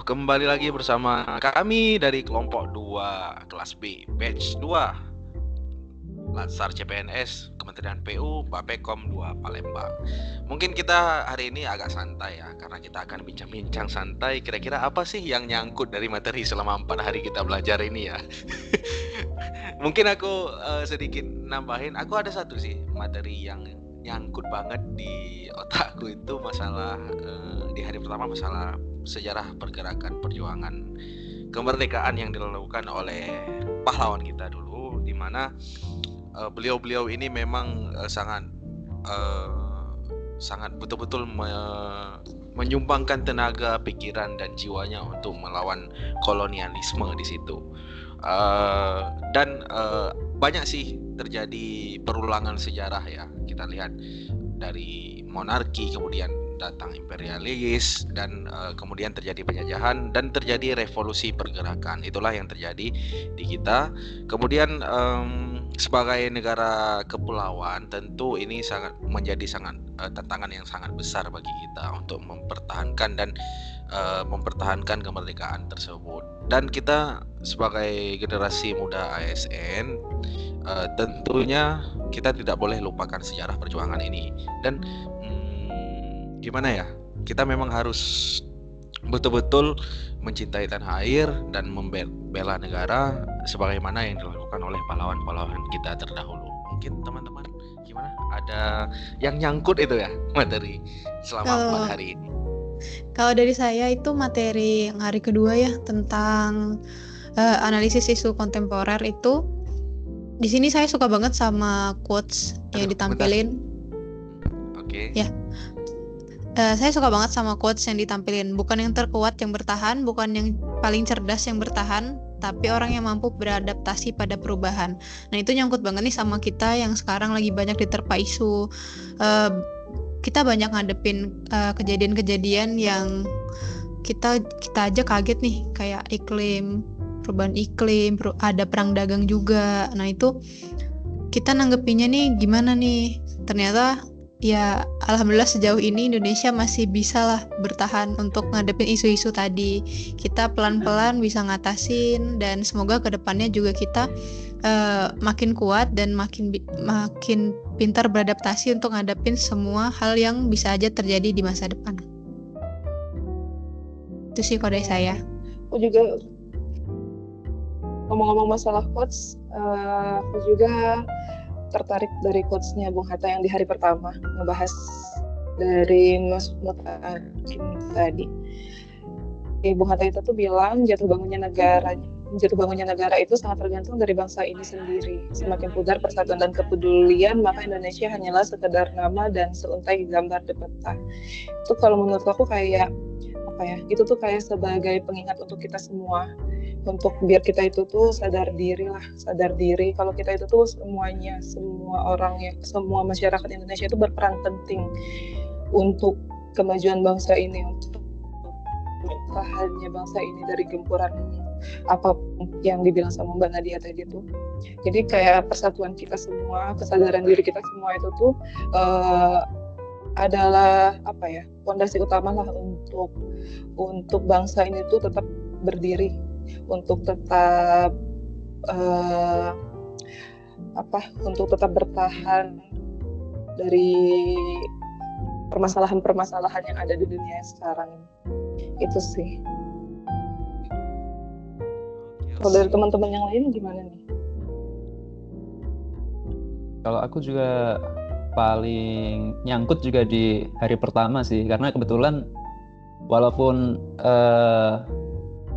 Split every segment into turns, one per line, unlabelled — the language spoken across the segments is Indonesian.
kembali lagi bersama kami dari kelompok 2 kelas B batch 2 Latsar CPNS Kementerian PU Bapekom 2 Palembang. Mungkin kita hari ini agak santai ya, karena kita akan bincang-bincang santai kira-kira apa sih yang nyangkut dari materi selama 4 hari kita belajar ini ya. Mungkin aku sedikit nambahin, aku ada satu sih materi yang nyangkut banget di otakku, itu masalah di hari pertama masalah sejarah pergerakan perjuangan kemerdekaan yang dilakukan oleh pahlawan kita dulu, di mana beliau-beliau ini memang sangat betul-betul menyumbangkan tenaga, pikiran dan jiwanya untuk melawan kolonialisme di situ. Dan banyak sih terjadi perulangan sejarah ya. Kita lihat dari monarki, kemudian datang imperialis, dan kemudian terjadi penjajahan dan terjadi revolusi pergerakan. Itulah yang terjadi di kita. Kemudian sebagai negara kepulauan, tentu ini menjadi tantangan yang sangat besar bagi kita untuk mempertahankan kemerdekaan tersebut. Dan kita sebagai generasi muda ASN, tentunya kita tidak boleh lupakan sejarah perjuangan ini. Dan gimana ya, kita memang harus betul-betul mencintai tanah air dan membela negara sebagaimana yang dilakukan oleh pahlawan-pahlawan kita terdahulu. Mungkin teman-teman gimana? Ada yang nyangkut itu ya materi selama 4 hari ini?
Kalau dari saya itu materi yang hari kedua ya, tentang analisis isu kontemporer itu. Di sini saya suka banget sama quotes yang ditampilin.
Oke.
Ya. Saya suka banget sama quotes yang ditampilin. Bukan yang terkuat yang bertahan, bukan yang paling cerdas yang bertahan, tapi orang yang mampu beradaptasi pada perubahan. Nah, itu nyangkut banget nih sama kita yang sekarang lagi banyak diterpa isu. Kita banyak ngadepin kejadian-kejadian yang kita aja kaget nih, kayak perubahan iklim, ada perang dagang juga. Nah, itu kita nanggepinnya nih gimana nih? Ternyata ya alhamdulillah sejauh ini Indonesia masih bisa lah bertahan untuk ngadepin isu-isu tadi. Kita pelan-pelan bisa ngatasin, dan semoga kedepannya juga kita makin kuat dan makin pintar beradaptasi untuk ngadepin semua hal yang bisa aja terjadi di masa depan. Itu sih kode saya.
Aku juga ngomong-ngomong masalah quotes, aku juga tertarik dari quotes-nya Bung Hatta yang di hari pertama ngebahas dari Mas Mutakin tadi. Bung Hatta itu tuh bilang jatuh bangunnya negara itu sangat tergantung dari bangsa ini sendiri. Semakin pudar persatuan dan kepedulian, maka Indonesia hanyalah sekedar nama dan seuntai gambar di peta. Itu kalau menurut aku kayak apa ya? Itu tuh kayak sebagai pengingat untuk kita semua. Untuk biar kita itu tuh sadar diri kalau kita itu tuh semuanya, semua masyarakat Indonesia itu berperan penting untuk kemajuan bangsa ini, untuk bertahannya bangsa ini dari gempuran apapun yang dibilang sama Mbak Nadia tadi tuh. Jadi kayak persatuan kita semua, kesadaran diri kita semua itu tuh adalah apa ya, fondasi utama lah untuk bangsa ini tuh tetap berdiri, untuk tetap untuk tetap bertahan dari permasalahan-permasalahan yang ada di dunia sekarang. Itu sih. Kalau dari teman-teman yang lain gimana nih?
Kalau aku juga paling nyangkut juga di hari pertama sih, karena kebetulan walaupun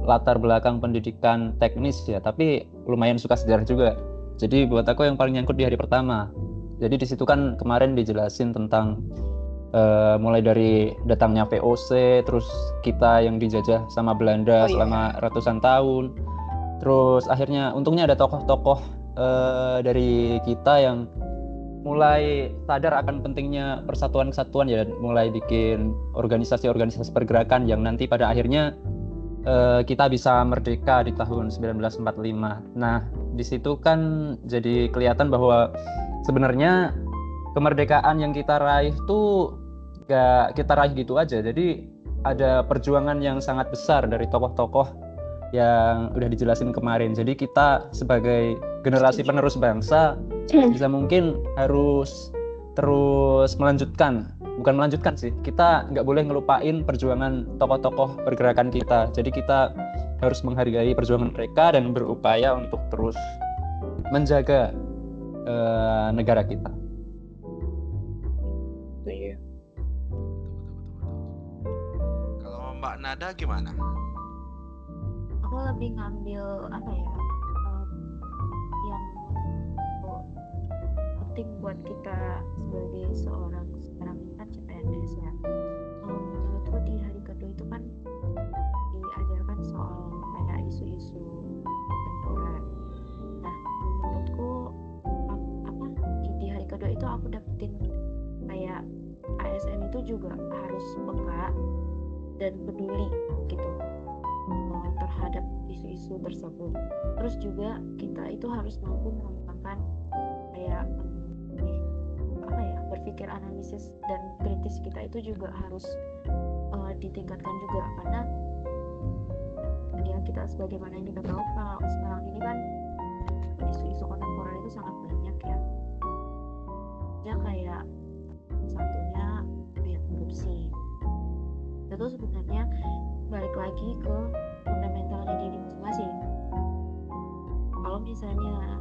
latar belakang pendidikan teknis ya, tapi lumayan suka sejarah juga. Jadi buat aku yang paling nyangkut di hari pertama. Jadi di situ kan kemarin dijelasin tentang mulai dari datangnya VOC, terus kita yang dijajah sama Belanda selama ratusan tahun. Terus akhirnya untungnya ada tokoh-tokoh dari kita yang mulai sadar akan pentingnya persatuan kesatuan ya, mulai bikin organisasi-organisasi pergerakan yang nanti pada akhirnya kita bisa merdeka di tahun 1945. Nah, di situ kan jadi kelihatan bahwa sebenarnya kemerdekaan yang kita raih tuh gak kita raih gitu aja. Jadi ada perjuangan yang sangat besar dari tokoh-tokoh yang udah dijelasin kemarin. Jadi kita sebagai generasi penerus bangsa bisa mungkin harus terus bukan melanjutkan sih, kita nggak boleh ngelupain perjuangan tokoh-tokoh pergerakan kita. Jadi kita harus menghargai perjuangan mereka dan berupaya untuk terus menjaga negara kita.
Iya.
Kalau Mbak Nada gimana?
Aku lebih ngambil yang penting buat kita sebagai seorang sekarang ini kan CPNS ya. Menurutku di hari kedua itu kan diajarkan soal kayak isu-isu kontemporer. Nah, menurutku di hari kedua itu aku dapetin kayak ASN itu juga harus peka dan peduli gitu terhadap isu-isu tersebut. Terus juga kita itu harus mampu mengembangkan kayak berpikir analisis dan kritis kita itu juga harus ditingkatkan juga, karena ya kita sebagaimana yang kita tahu kalau sekarang ini kan isu-isu kontemporer itu sangat banyak ya. Ya kayak satunya kayak korupsi. Itu sebenarnya balik lagi ke fundamentalnya diri masing-masing. Kalau misalnya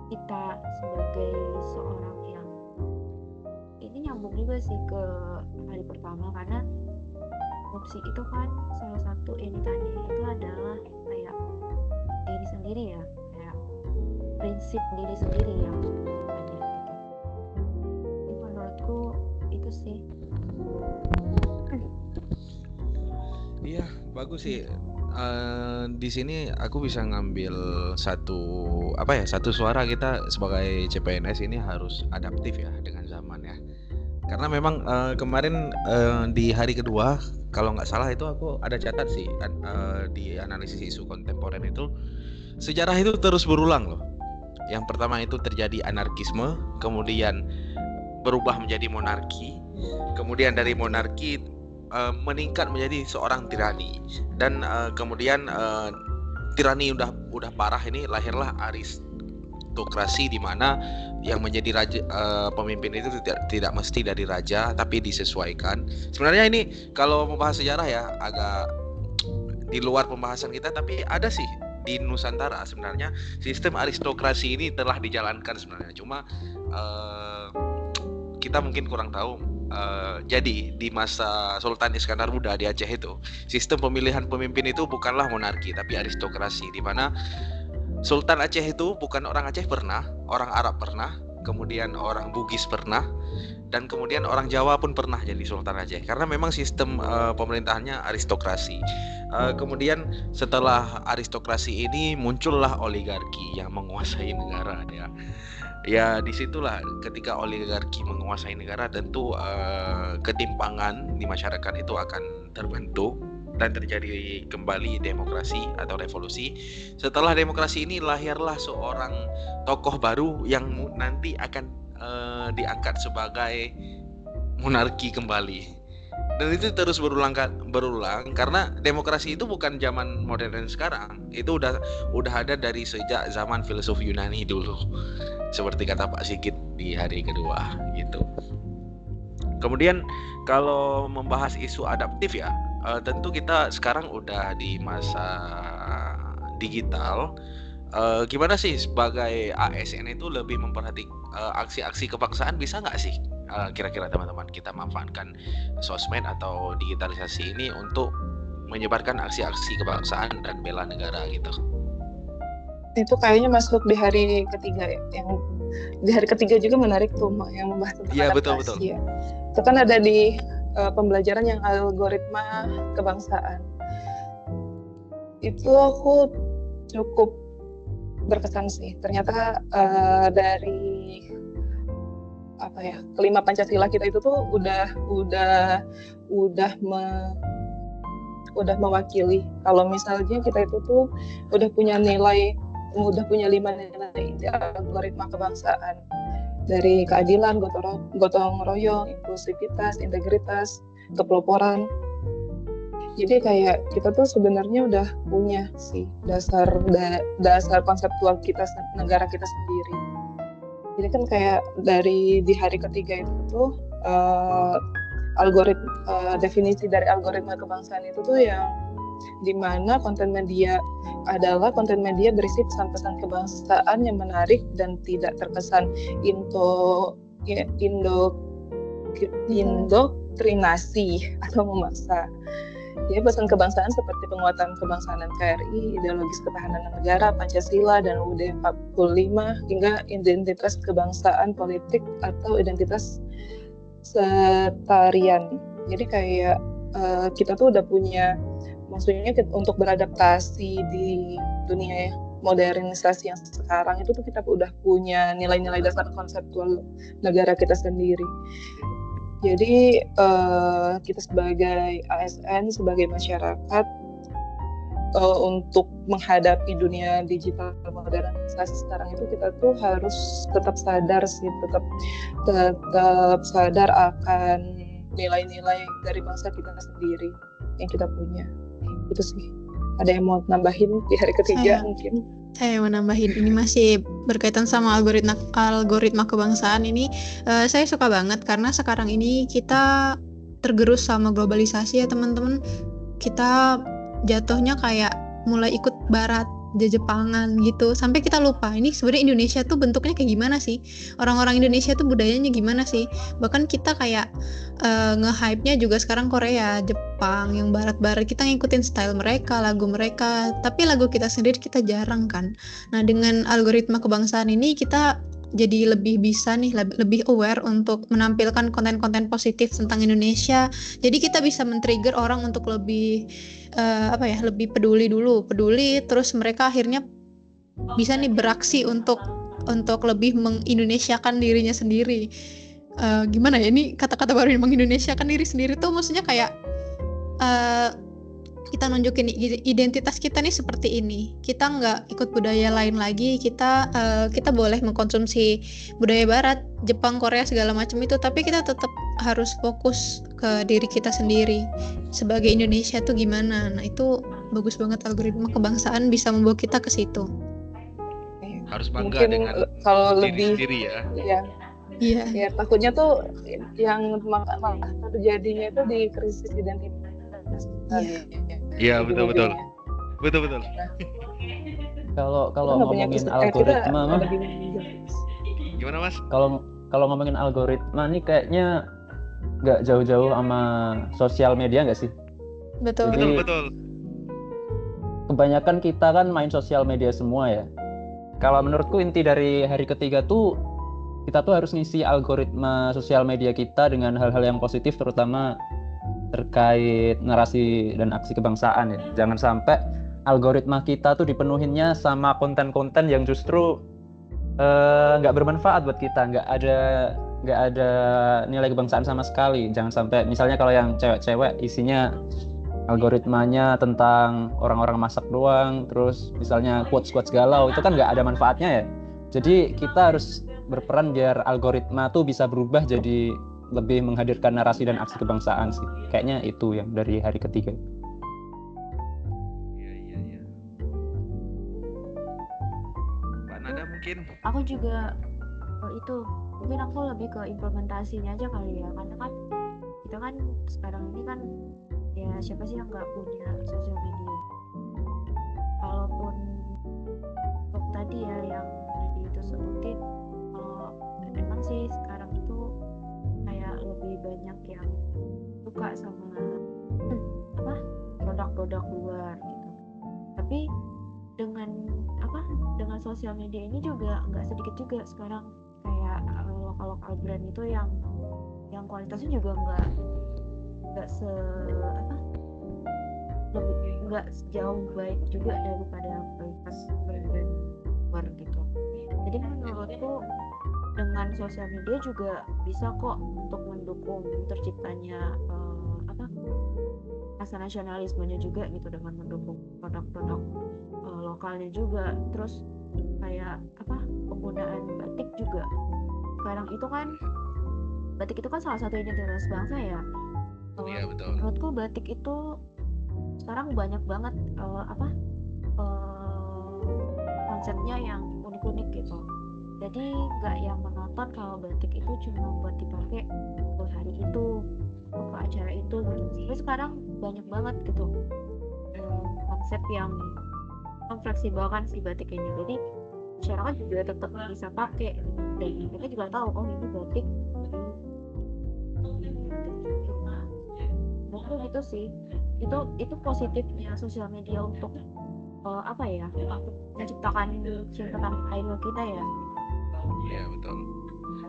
kita sebagai seorang yang ini nyambung juga sih ke hari pertama, karena korupsi itu kan salah satu yang ditanya itu adalah kayak diri sendiri ya, kayak prinsip diri sendiri yang ditanya gitu. Jadi menurutku itu sih.
Iya, bagus sih. Di sini aku bisa ngambil satu suara kita sebagai CPNS ini harus adaptif ya dengan zaman ya. Karena memang kemarin di hari kedua kalau nggak salah itu aku ada catat sih di analisis isu kontemporer itu sejarah itu terus berulang loh. Yang pertama itu terjadi anarkisme, kemudian berubah menjadi monarki, kemudian dari monarki meningkat menjadi seorang tirani, dan kemudian tirani udah parah, ini lahirlah aristokrasi di mana yang menjadi raja, pemimpin itu tidak mesti dari raja tapi disesuaikan. Sebenarnya ini kalau membahas sejarah ya agak di luar pembahasan kita, tapi ada sih di Nusantara sebenarnya sistem aristokrasi ini telah dijalankan sebenarnya, cuma kita mungkin kurang tahu. Jadi di masa Sultan Iskandar Muda di Aceh itu sistem pemilihan pemimpin itu bukanlah monarki tapi aristokrasi, di mana Sultan Aceh itu bukan orang Aceh pernah, orang Arab pernah, kemudian orang Bugis pernah, dan kemudian orang Jawa pun pernah jadi Sultan Aceh, karena memang sistem pemerintahannya aristokrasi. Kemudian setelah aristokrasi ini muncullah oligarki yang menguasai negara ya. Ya disitulah ketika oligarki menguasai negara tentu ketimpangan di masyarakat itu akan terbentuk dan terjadi kembali demokrasi atau revolusi. Setelah demokrasi ini lahirlah seorang tokoh baru yang nanti akan diangkat sebagai monarki kembali. Dan itu terus berulang karena demokrasi itu bukan zaman modern sekarang. Itu udah ada dari sejak zaman filsuf Yunani dulu. Seperti kata Pak Sigit di hari kedua gitu. Kemudian kalau membahas isu adaptif ya, tentu kita sekarang udah di masa digital. Gimana sih sebagai ASN itu lebih memperhatikan aksi-aksi kebangsaan, bisa nggak sih kira-kira teman-teman kita manfaatkan sosmed atau digitalisasi ini untuk menyebarkan aksi-aksi kebangsaan dan bela negara gitu?
Itu kayaknya masuk di hari ketiga ya. Yang di hari ketiga juga menarik tuh yang membahas tentang
Iya,
adaptasi
betul.
ya. Itu kan ada di pembelajaran yang algoritma kebangsaan. Itu aku cukup berkesan sih. Ternyata dari kelima Pancasila kita itu tuh udah mewakili kalau misalnya kita itu tuh udah punya 5 nilai di algoritma kebangsaan, dari keadilan, gotong royong, inklusivitas, integritas, kepeloporan. Jadi kayak kita tuh sebenarnya udah punya sih dasar konseptual kita negara kita sendiri. Jadi kan kayak dari di hari ketiga itu tuh definisi dari algoritma kebangsaan itu tuh yang dimana konten media adalah konten media berisi pesan-pesan kebangsaan yang menarik dan tidak terkesan indoktrinasi atau memaksa. Ya, pesan kebangsaan seperti penguatan kebangsaan NKRI, ideologis ketahanan negara, Pancasila, dan UUD 45, hingga identitas kebangsaan politik atau identitas setarian. Jadi kayak kita tuh udah punya, maksudnya untuk beradaptasi di dunia modernisasi yang sekarang itu tuh kita udah punya nilai-nilai dasar konseptual negara kita sendiri. Jadi kita sebagai ASN, sebagai masyarakat untuk menghadapi dunia digital modernisasi sekarang itu kita tuh harus tetap sadar sih, tetap sadar akan nilai-nilai dari bangsa kita sendiri yang kita punya. Itu sih. Ada yang mau nambahin di hari ketiga mungkin?
Saya mau nambahin, ini masih berkaitan sama algoritma kebangsaan ini. Saya suka banget karena sekarang ini kita tergerus sama globalisasi ya teman-teman. Kita jatuhnya kayak mulai ikut barat, Jepangan gitu, sampai kita lupa ini sebenarnya Indonesia tuh bentuknya kayak gimana sih, orang-orang Indonesia tuh budayanya gimana sih. Bahkan kita kayak nge-hype-nya juga sekarang Korea, Jepang, yang barat-barat, kita ngikutin style mereka, lagu mereka, tapi lagu kita sendiri kita jarang kan. Nah dengan algoritma kebangsaan ini kita jadi lebih bisa nih, lebih aware untuk menampilkan konten-konten positif tentang Indonesia. Jadi kita bisa men-trigger orang untuk lebih lebih peduli, terus mereka akhirnya bisa nih beraksi untuk lebih mengindonesiakan dirinya sendiri. Gimana ya, ini kata-kata baru ini, mengindonesiakan diri sendiri tuh maksudnya kayak kita nunjukin identitas kita nih seperti ini. Kita nggak ikut budaya lain lagi. Kita boleh mengkonsumsi budaya barat, Jepang, Korea segala macam itu, tapi kita tetap harus fokus ke diri kita sendiri sebagai Indonesia tuh gimana. Nah itu bagus banget, algoritma kebangsaan bisa membawa kita ke situ.
Harus bangga mungkin dengan
kalau
diri
lebih
sendiri ya.
Iya. Ya takutnya tuh yang terjadinya itu di krisis identitas.
Iya betul.
Kalau ngomongin algoritma mah,
gimana Mas?
Kalau ngomongin algoritma nih kayaknya nggak jauh-jauh sama sosial media nggak sih?
Betul.
Jadi,
betul.
Kebanyakan kita kan main sosial media semua ya. Kalau menurutku inti dari hari ketiga tuh kita tuh harus ngisi algoritma sosial media kita dengan hal-hal yang positif, terutama terkait narasi dan aksi kebangsaan ya. Jangan sampai algoritma kita tuh dipenuhinnya sama konten-konten yang justru nggak bermanfaat buat kita, nggak ada nilai kebangsaan sama sekali. Jangan sampai misalnya kalau yang cewek-cewek isinya algoritmanya tentang orang-orang masak doang, terus misalnya quotes-quotes galau, itu kan nggak ada manfaatnya ya. Jadi kita harus berperan biar algoritma tuh bisa berubah jadi lebih menghadirkan narasi dan aksi kebangsaan sih. Kayaknya itu yang dari hari ketiga.
Iya. Mbak Nada mungkin?
Aku juga mungkin aku lebih ke implementasinya aja kali ya, karena kan kita kan sekarang ini kan ya siapa sih yang nggak punya sosial media. Kalaupun untuk tadi ya yang tadi itu sebutin, kalau emang sih sekarang itu kayak lebih banyak yang suka sama produk-produk luar gitu. Tapi dengan sosial media ini juga nggak sedikit juga sekarang kayak lokal brand itu yang kualitasnya juga nggak jauh baik juga daripada kualitas brand luar gitu. Jadi menurutku dengan sosial media juga bisa kok untuk mendukung terciptanya rasa nasionalismenya juga gitu, dengan mendukung produk-produk lokalnya juga. Terus kayak penggunaan batik juga. Sekarang itu kan batik itu kan salah satu identitas bangsa ya.
Iya betul.
Menurutku batik itu sekarang banyak banget konsepnya yang unik-unik gitu. Jadi nggak yang monoton kalau batik itu cuma buat dipakai ke hari itu, ke acara itu gitu. Tapi sekarang banyak banget gitu konsep yang memfleksibelkan si batik ini. Jadi masyarakat juga tetap bisa pakai dan mereka juga tahu oh ini batik. Menurutku gitu sih. Itu positifnya sosial media untuk menciptakan cinta tanah air kita ya.
Iya betul.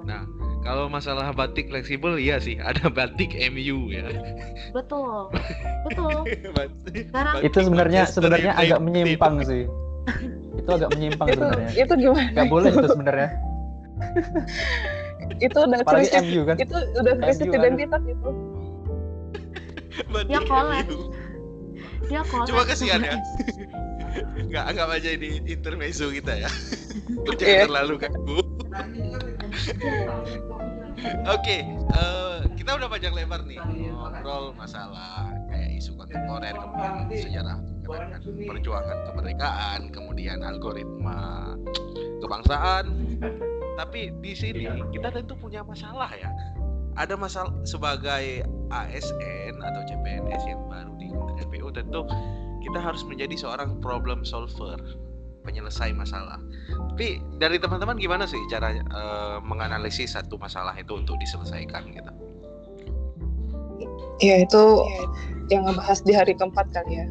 Nah, kalau masalah batik fleksibel, iya sih, ada batik MU ya.
Betul. Sekarang
Itu sebenarnya
Manchester
agak
United.
menyimpang sih. Itu agak menyimpang sebenarnya.
Itu gimana?
Nggak boleh itu sebenarnya.
Itu udah
Apalagi
krisis.
MU kan.
Itu udah krisis
MU,
identitas itu.
Batik
Dia collab.
MU.
dia collab
Cuma kasihan ya.
sebenarnya.
Nggak aja ini intermezzo kita ya.
Iya.
Jangan terlalu kaku. Oke, kita udah panjang lebar nih ngobrol masalah kayak isu kontemporer, kemudian sejarah perjuangan kemerdekaan, kemudian algoritma kebangsaan. Tapi di sini kita tentu punya masalah ya. Ada masalah sebagai ASN atau CPNS yang baru di Kementerian PU, tentu kita harus menjadi seorang problem solver, penyelesai masalah. Tapi dari teman-teman gimana sih cara menganalisis satu masalah itu untuk diselesaikan gitu?
Ya itu yang ngebahas di hari keempat kali ya.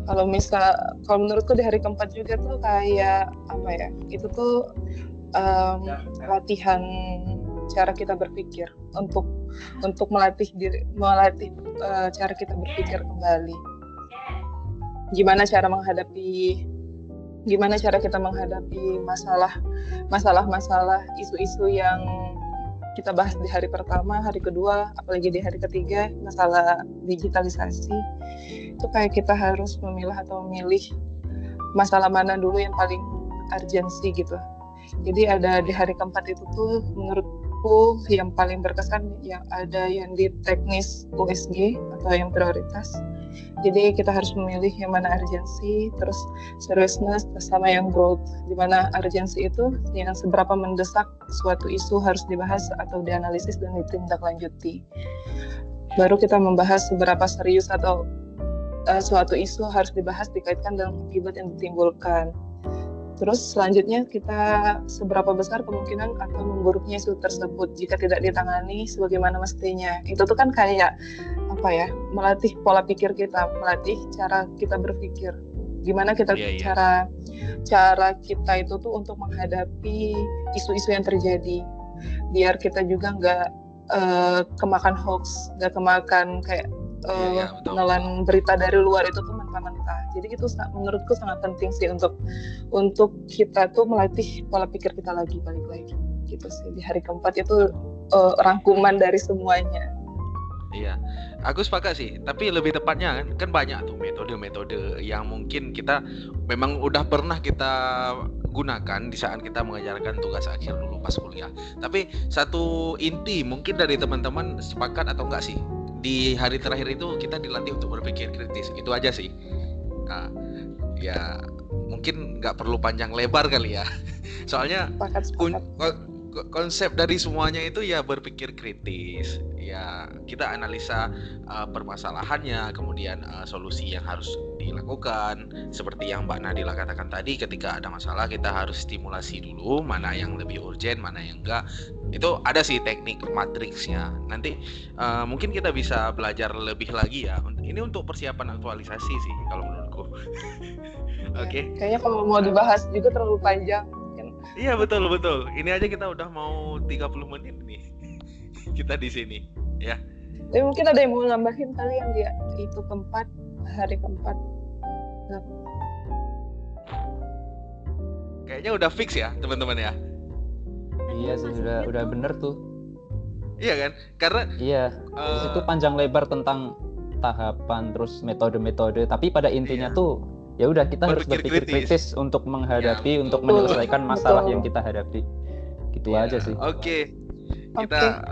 Kalau menurutku di hari keempat juga tuh kayak apa ya? Itu tuh latihan cara kita berpikir untuk melatih cara kita berpikir kembali. Gimana cara kita menghadapi masalah isu-isu yang kita bahas di hari pertama, hari kedua, apalagi di hari ketiga, masalah digitalisasi. Itu kayak kita harus memilih masalah mana dulu yang paling urgensi gitu. Jadi ada di hari keempat itu tuh menurutku yang paling berkesan yang ada yang di teknis USG atau yang prioritas. Jadi kita harus memilih yang mana urgensi, terus seriousness, sama yang growth. Di mana urgensi itu yang seberapa mendesak suatu isu harus dibahas atau dianalisis dan ditindaklanjuti. Baru kita membahas seberapa serius atau suatu isu harus dibahas dikaitkan dengan akibat yang ditimbulkan. Terus selanjutnya kita seberapa besar kemungkinan atau memburuknya isu tersebut jika tidak ditangani sebagaimana mestinya. Itu tuh kan kayak melatih pola pikir kita, melatih cara kita berpikir. Gimana kita cara kita itu tuh untuk menghadapi isu-isu yang terjadi. Biar kita juga nggak kemakan hoax, nggak kemakan kayak penelan berita dari luar itu tuh mentah-mentah. Jadi itu menurutku sangat penting sih untuk kita tuh melatih pola pikir kita balik lagi gitu sih. Di hari keempat itu rangkuman dari semuanya.
Iya, aku sepakat sih. Tapi lebih tepatnya kan banyak tuh metode-metode yang mungkin kita memang udah pernah kita gunakan di saat kita mengajarkan tugas akhir dulu pas kuliah. Tapi satu inti mungkin dari teman-teman sepakat atau enggak sih? Di hari terakhir itu kita dilatih untuk berpikir kritis. Itu aja sih. Nah, ya mungkin nggak perlu panjang lebar kali ya. Soalnya konsep dari semuanya itu ya berpikir kritis. Ya kita analisa permasalahannya, kemudian solusi yang harus dilakukan. Seperti yang Mbak Nadila katakan tadi, ketika ada masalah kita harus stimulasi dulu mana yang lebih urgent, mana yang enggak. Itu ada sih teknik matriksnya. Nanti mungkin kita bisa belajar lebih lagi ya. Ini untuk persiapan aktualisasi sih kalau menurutku. Oke.
Kayaknya kalau mau dibahas juga terlalu panjang.
Iya betul. Ini aja kita udah mau 30 menit nih. Kita di sini ya.
Tapi mungkin ada yang mau nambahin kali yang dia itu hari keempat. Nah.
Kayaknya udah fix ya teman-teman ya.
Iya sih udah bener tuh.
Iya kan? Karena
di situ panjang lebar tentang tahapan terus metode-metode, tapi pada intinya tuh ya udah kita harus berpikir kritis untuk menghadapi, untuk menyelesaikan masalah yang kita hadapi. Gitu aja sih.
Oke. kita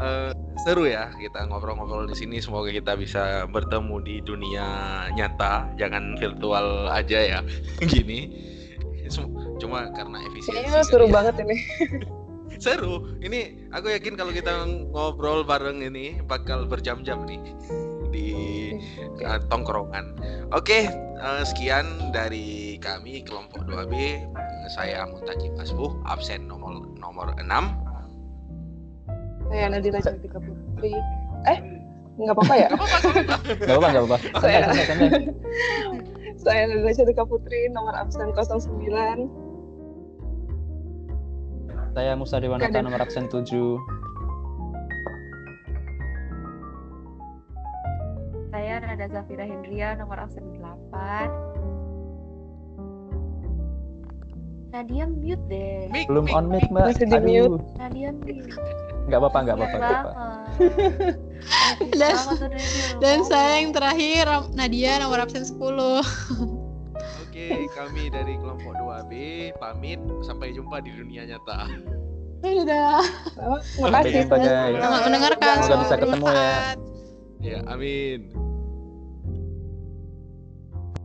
seru ya kita ngobrol-ngobrol di sini. Semoga kita bisa bertemu di dunia nyata, jangan virtual aja ya gini. Cuma karena efisiensi.
Kayaknya seru banget ini.
Seru. Ini aku yakin kalau kita ngobrol bareng ini bakal berjam-jam nih di tongkrongan. Oke, sekian dari kami kelompok 2B. Saya Muntaki Masbuh, absen nomor 6.
Saya Nadira Cantika Putri. Nggak apa-apa ya?
Nggak apa-apa. Santai.
Saya Nadira Cantika Putri, nomor absen 09.
Saya Musa Dewanata, nomor absen 7.
Saya Nada Zafira Hendria, nomor absen 8. Nadia mute deh.
Belum on mic, Mbak.
Masih di mute.
Aduh.
Nadia mute.
Nggak apa-apa.
Dan saya yang terakhir, Nadia, nomor absen 10.
Oke, kami dari kelompok 2B pamit, sampai jumpa di dunia nyata.
Dadah.
Makasih.
Sampai jumpa, guys.
Selamat mendengarkan.
Semoga bisa ketemu ya.
Bermanfaat.
Ya, amin.